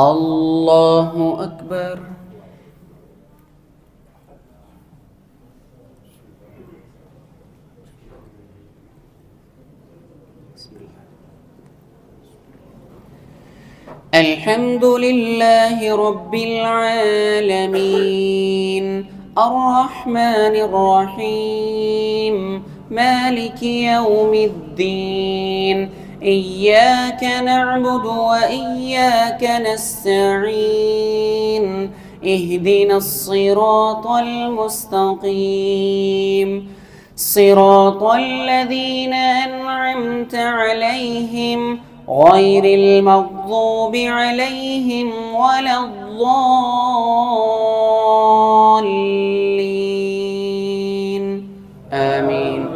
الله أكبر. الحمد لله رب العالمين الرحمن الرحيم مالك يوم الدين إياك نعبد وإياك نستعين اهدنا الصراط المستقيم صراط الذين أنعمت عليهم غير المغضوب عليهم ولا الضالين آمين.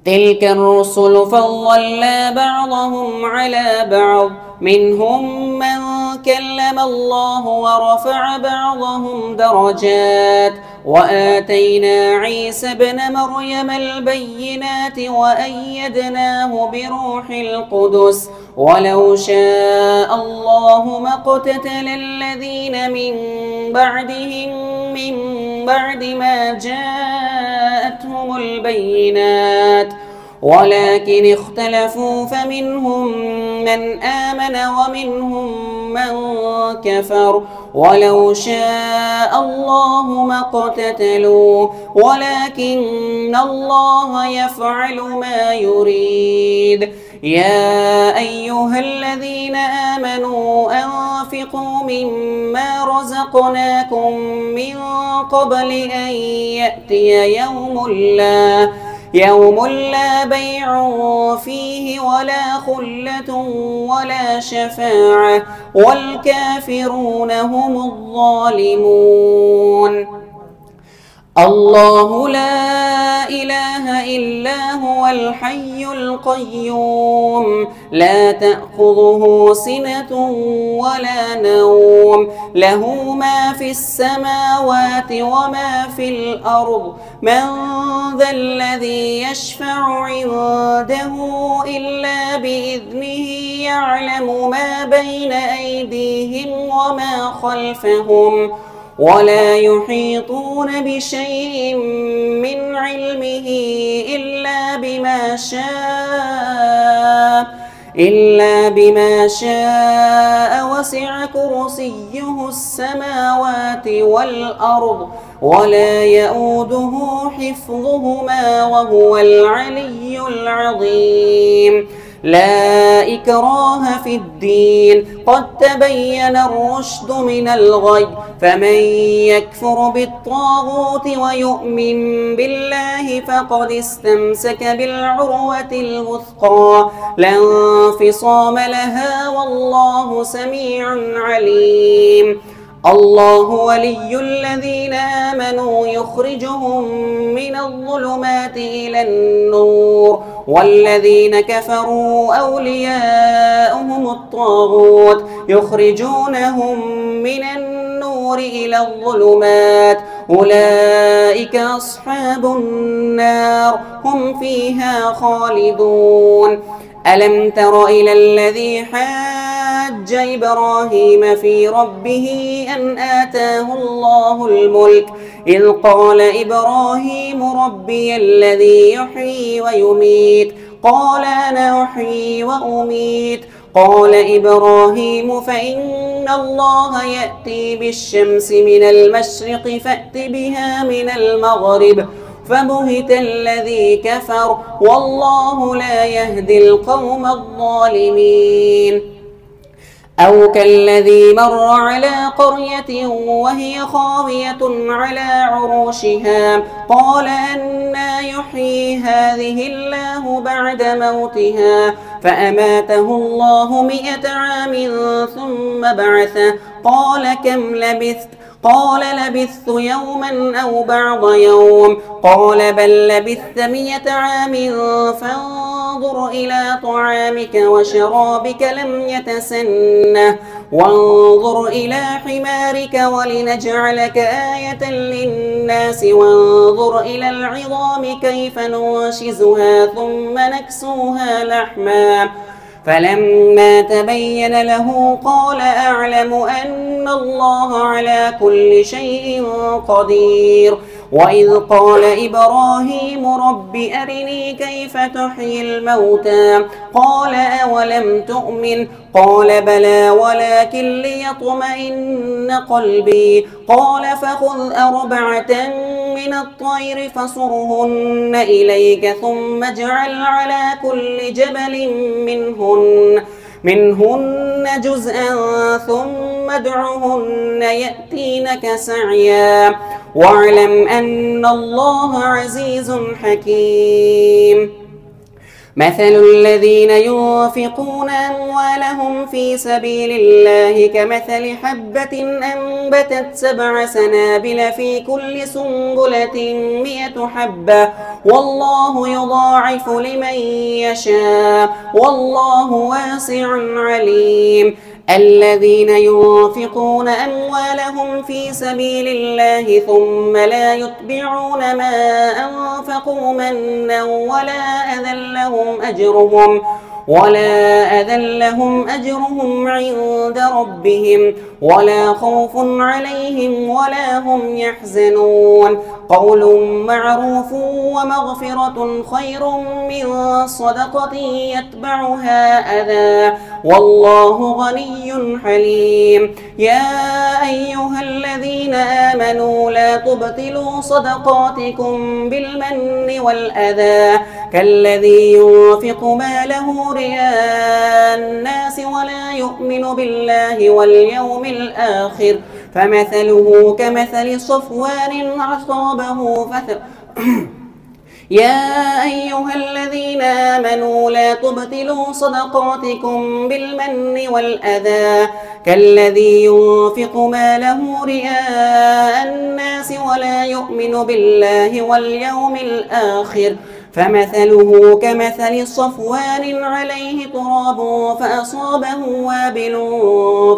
تلك الرسل فضلنا بعضهم على بعض منهم من كلم الله ورفع بعضهم درجات وآتينا عيسى ابن مريم البينات وأيدناه بروح القدس ولو شاء الله ما اقتتل الذين من بعدهم من بعد ما جاءتهم البينات ولكن اختلفوا فمنهم من آمن ومنهم من كفر ولو شاء الله ما اقتتلوا ولكن الله يفعل ما يريد. يا أيها الذين آمنوا أنفقوا مما رزقناكم من قبل أن يأتي يوم لا بيع فيه ولا خلة ولا شفاعة والكافرون هم الظالمون. الله لا إله إلا هو الحي القيوم لا تأخذه سنة ولا نوم له ما في السماوات وما في الأرض من ذا الذي يشفع عنده إلا بإذنه يعلم ما بين أيديهم وما خلفهم ولا يحيطون بشيء من علمه إلا بما شاء وسع كرسيه السماوات والأرض ولا يؤوده حفظهما وهو العلي العظيم. لا إكراه في الدين قد تبين الرشد من الغي فمن يكفر بالطاغوت ويؤمن بالله فقد استمسك بالعروة الوثقى لا انفصام لها والله سميع عليم. الله ولي الذين آمنوا يخرجهم من الظلمات إلى النور والذين كفروا أولياؤهم الطاغوت يخرجونهم من النور إلى الظلمات أولئك أصحاب النار هم فيها خالدون. ألم تر إلى الذي حاج إبراهيم في ربه أن آتاه الله الملك إذ قال إبراهيم ربي الذي يحيي ويميت قال أنا أحيي وأميت قال إبراهيم فإن الله يأتي بالشمس من المشرق فأت بها من المغرب فبهت الذي كفر والله لا يهدي القوم الظالمين. أو كالذي مر على قرية وهي خاوية على عروشها قال أنى يحيي هذه الله بعد موتها فأماته الله 100 عام ثم بعثه قال كم لبثت قال لبثت يوما أو بعض يوم قال بل لبثت 100 عام فانظر إلى طعامك وشرابك لم يتسنه وانظر إلى حمارك ولنجعلك آية للناس وانظر إلى العظام كيف ننشزها ثم نكسوها لحما فلما تبين له قال أعلم أن الله على كل شيء قدير. وإذ قال إبراهيم رب أرني كيف تحيي الموتى قال أولم تؤمن قال بلى ولكن ليطمئن قلبي قال فخذ أربعة من الطير فصرهن إليك ثم اجعل على كل جبل منهن جزءا ثم ادعهن يأتينك سعيا واعلم أن الله عزيز حكيم. مثل الذين ينفقون أموالهم في سبيل الله كمثل حبة أنبتت 7 سنابل في كل سنبلة 100 حبة والله يضاعف لمن يشاء والله واسع عليم. الذين ينفقون أموالهم في سبيل الله ثم لا يتبعون ما أنفقوا منا ولا أذى لهم أجرهم عند ربهم ولا خوف عليهم ولا هم يحزنون. قول معروف ومغفرة خير من صدقة يتبعها أذى والله غني حليم. يا أيها الذين آمنوا لا تبطلوا صدقاتكم بالمن والأذى كالذي ينفق ماله رئاء الناس ولا يؤمن بالله واليوم الآخر فمثله كمثل صفوان أصابه يا أيها الذين آمنوا لا تبطلوا صدقاتكم بالمن والأذى كالذي ينفق ماله رئاء الناس ولا يؤمن بالله واليوم الآخر فمثله كمثل صفوان عليه تراب فأصابه وابل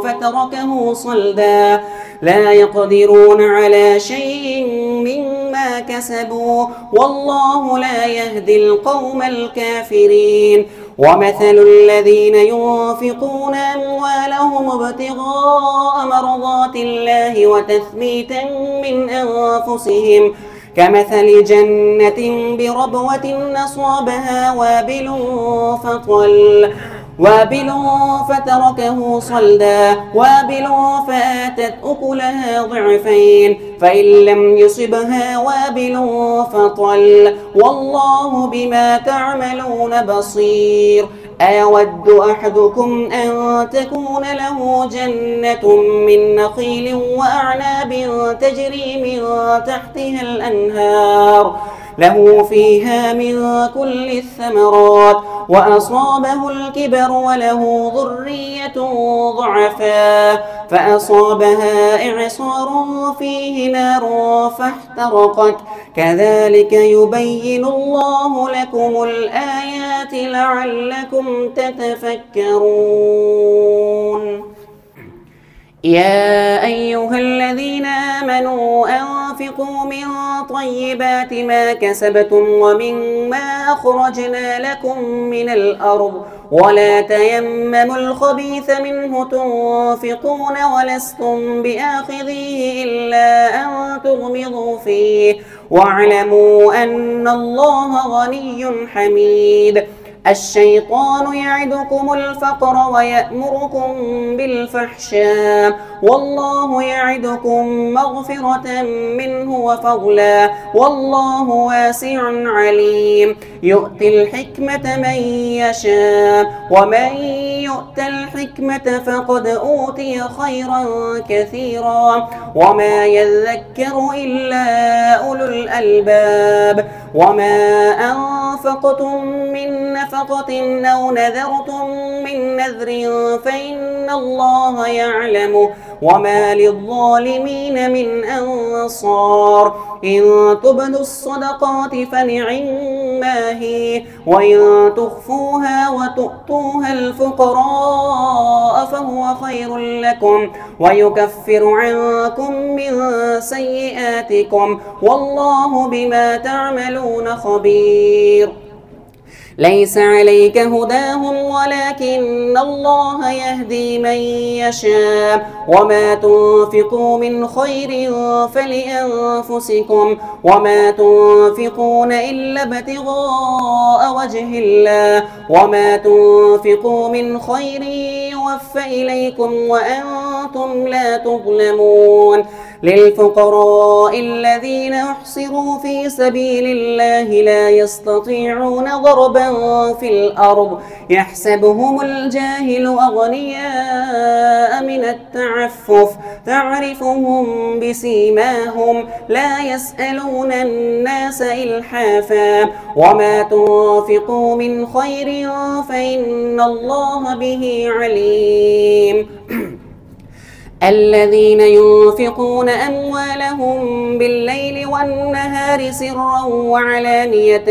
فتركه صلدا لا يقدرون على شيء مما كسبوا والله لا يهدي القوم الكافرين. ومثل الذين ينفقون أموالهم ابتغاء مرضات الله وتثبيتا من أنفسهم كمثل جنة بربوة أصابها وابل فتركه صلدا وابل فآتت أكلها ضعفين فإن لم يصبها وابل فطل والله بما تعملون بصير. أيود أحدكم أن تكون له جنة من نخيل وأعناب تجري من تحتها الأنهار له فيها من كل الثمرات وأصابه الكبر وله ذرية ضعفاء فأصابها إعصار فيه نار فاحترقت كذلك يبين الله لكم الآيات لعلكم تتفكرون. يا أيها الذين آمنوا أنفقوا من طيبات ما كسبتم ومما أخرجنا لكم من الأرض ولا تيمموا الخبيث منه تنفقون ولستم بآخذيه إلا أن تغمضوا فيه واعلموا أن الله غني حميد. الشيطان يعدكم الفقر ويأمركم بالفحشاء والله يعدكم مغفرة منه وفضلا والله واسع عليم. يؤتي الحكمة من يشاء ومن يؤت الحكمة فقد أوتي خيرا كثيرا وما يذكر إلا أولو الألباب. وما أنفقتم من نفقة أو نذرتم من نذر فإن الله يعلمه وما للظالمين من أنصار. إن تبدوا الصدقات فنعما هي وإن تخفوها وتؤتوها الفقراء فهو خير لكم ويكفر عنكم من سيئاتكم والله بما تعملون خبير. ليس عليك هداهم ولكن الله يهدي من يشاء وما تنفقوا من خير فلأنفسكم وما تنفقون إلا ابتغاء وجه الله وما تنفقوا من خير يوفى إليكم وأنتم لا تظلمون للفقراء الذين أحصروا في سبيل الله لا يستطيعون ضربا في الأرض يحسبهم الجاهل أغنياء من التعفف تعرفهم بسيماهم لا يسألون الناس إلحافا وما تنفقوا من خير فإن الله به عليم الذين ينفقون أموالهم بالليل والنهار سرا وعلانية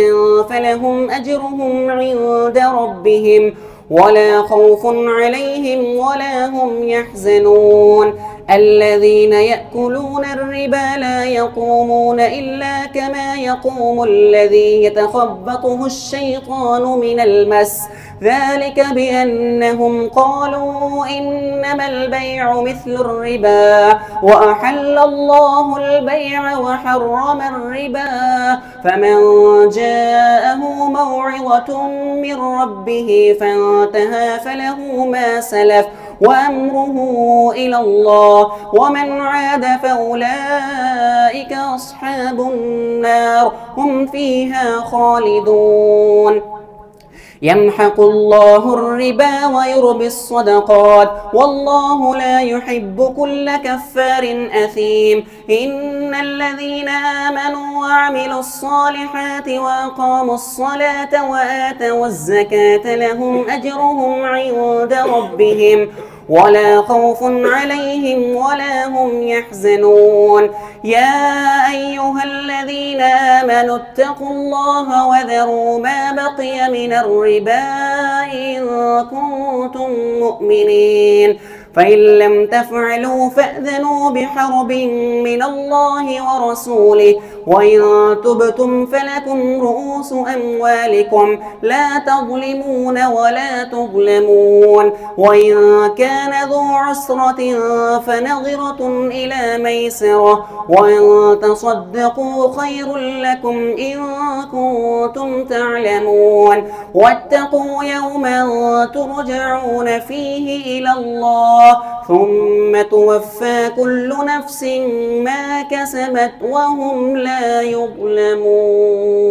فلهم أجرهم عند ربهم ولا خوف عليهم ولا هم يحزنون الذين يأكلون الربا لا يقومون إلا كما يقوم الذي يتخبطه الشيطان من المس ذلك بأنهم قالوا إنما البيع مثل الربا وأحل الله البيع وحرم الربا فمن جاءه موعظة من ربه فانتهى فله ما سلف وأمره إلى الله ومن عاد فأولئك أصحاب النار هم فيها خالدون يمحق الله الربا ويربي الصدقات والله لا يحب كل كفار أثيم إن الذين آمنوا وعملوا الصالحات وأقاموا الصلاة وآتوا الزكاة لهم أجرهم عند ربهم ولا خوف عليهم ولا هم يحزنون يا أيها الذين آمنوا اتقوا الله وذروا ما بقي من الربا إن كنتم مؤمنين فإن لم تفعلوا فأذنوا بحرب من الله ورسوله وإن تبتم فلكم رؤوس أموالكم لا تظلمون ولا تظلمون وإن كان ذو عسرة فنظرة إلى ميسرة وإن تصدقوا خير لكم إن كنتم تعلمون واتقوا يوما ترجعون فيه إلى الله ثم توفى كل نفس ما كسبت وهم لا يظلمون.